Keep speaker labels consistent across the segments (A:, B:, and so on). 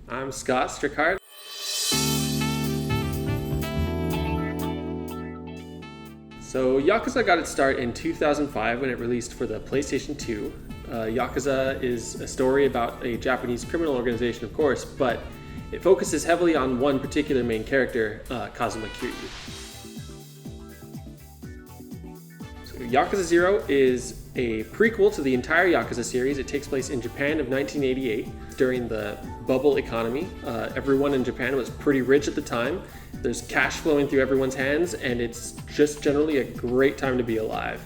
A: I'm Scott Strichart. So Yakuza got its start in 2005 when it released for the PlayStation 2. Yakuza is a story about a Japanese criminal organization, of course, but it focuses heavily on one particular main character, Kazuma Kiryu. So Yakuza 0 is a prequel to the entire Yakuza series. It takes place in Japan of 1988 during the bubble economy. Everyone in Japan was pretty rich at the time. There's cash flowing through everyone's hands, and it's just generally a great time to be alive.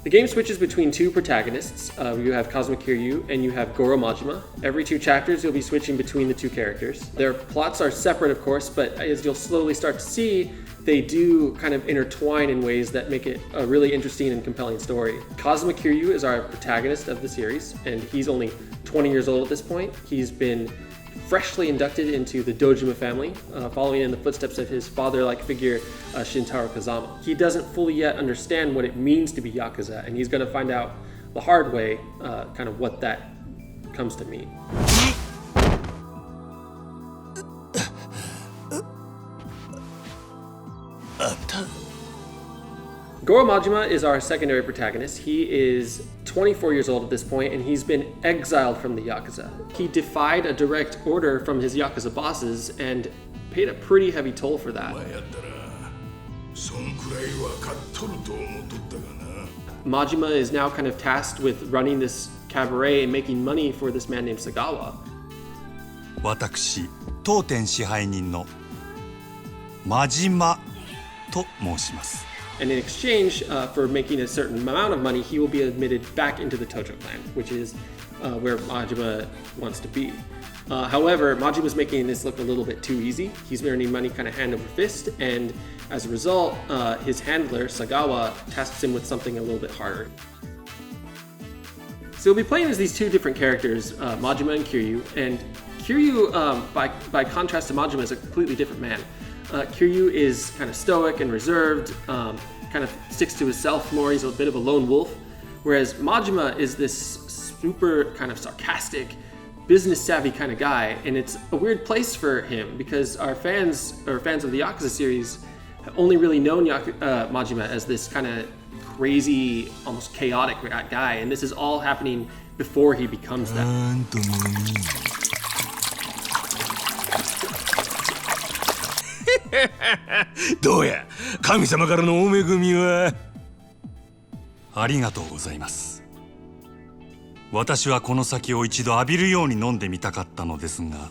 A: The game switches between two protagonists. You have Kazuma Kiryu and you have Goro Majima. Every 2 chapters you'll be switching between the 2 characters. Their plots are separate, of course, but as you'll slowly start to see, they do kind of intertwine in ways that make it a really interesting and compelling story. Kazuma Kiryu is our protagonist of the series, and he's only 20 years old at this point. He's been freshly inducted into the Dojima family, following in the footsteps of his father-like figure, Shintaro Kazama. He doesn't fully yet understand what it means to be Yakuza, and he's going to find out the hard way kind of what that comes to mean. Goro Majima is our secondary protagonist. He is 24 years old at this point, and he's been exiled from the Yakuza. He defied a direct order from his Yakuza bosses and paid a pretty heavy toll for that. Majima is now kind of tasked with running this cabaret and making money for this man named Sagawa.
B: 私、当店支配人の真島と申します。
A: And in exchange for making a certain amount of money, he will be admitted back into the Tojo clan, which is where Majima wants to be. However, Majima's making this look a little bit too easy. He's earning money kind of hand over fist, and as a result, his handler, Sagawa, tasks him with something a little bit harder. So we'll be playing as these 2 different characters, Majima and Kiryu, and Kiryu, by contrast to Majima, is a completely different man. Kiryu is kind of stoic and reserved, kind of sticks to himself more. He's a bit of a lone wolf, whereas Majima is this super kind of sarcastic, business-savvy kind of guy, and it's a weird place for him because our fans of the Yakuza series have only really known Majima as this kind of crazy, almost chaotic guy, and this is all happening before he becomes that.
B: どうや神様からのお恵みはありがとうございます。私はこの酒を一度浴びるように飲んでみたかったのですが。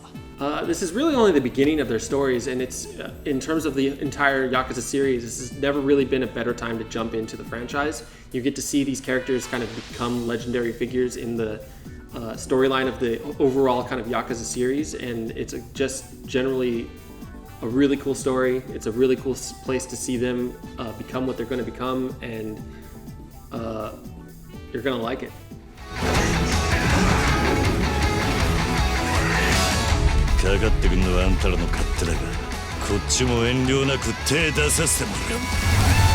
A: This is really only the beginning of their stories, and it's in terms of the entire Yakuza series, this has never really been a better time to jump into the franchise. You get to see these characters kind of become legendary figures in the storyline of the overall kind of Yakuza series, and it's just generally a really cool story. It's a really cool place to see them become what they're going to become, and you're going to like it.
C: かかってくんのはあんたらの勝手だが、こっちも遠慮なく手出させてもらう。